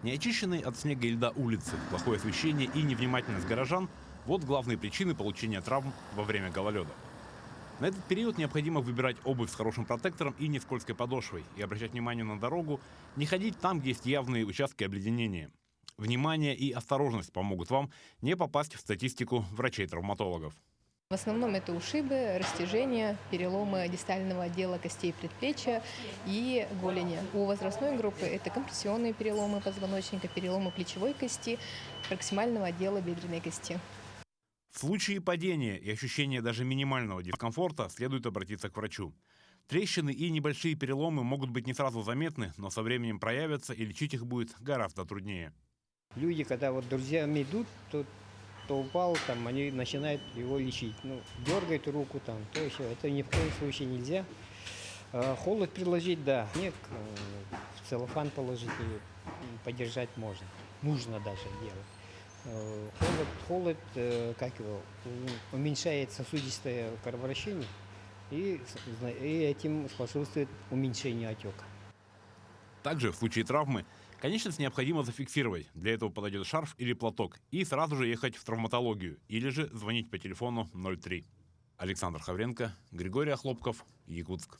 Неочищенные от снега и льда улицы, плохое освещение и невнимательность горожан – вот главные причины получения травм во время гололеда. На этот период необходимо выбирать обувь с хорошим протектором и нескользкой подошвой и обращать внимание на дорогу, не ходить там, где есть явные участки обледенения. Внимание и осторожность помогут вам не попасть в статистику врачей-травматологов. В основном это ушибы, растяжения, переломы дистального отдела костей предплечья и голени. У возрастной группы это компрессионные переломы позвоночника, переломы плечевой кости, проксимального отдела бедренной кости. В случае падения и ощущения даже минимального дискомфорта следует обратиться к врачу. Трещины и небольшие переломы могут быть не сразу заметны, но со временем проявятся, и лечить их будет гораздо труднее. Люди, когда вот друзьями идут, то упал, там, они начинают его лечить. Ну, дергают руку, там, то еще. Это ни в коем случае нельзя. Холод приложить, да. Снег в целлофан положить и подержать можно. Нужно даже делать. Холод, как его, уменьшает сосудистое кровообращение и этим способствует уменьшению отека. Также в случае травмы конечность необходимо зафиксировать. Для этого подойдет шарф или платок. И сразу же ехать в травматологию. Или же звонить по телефону 03. Александр Хавренко, Григорий Охлопков, Якутск.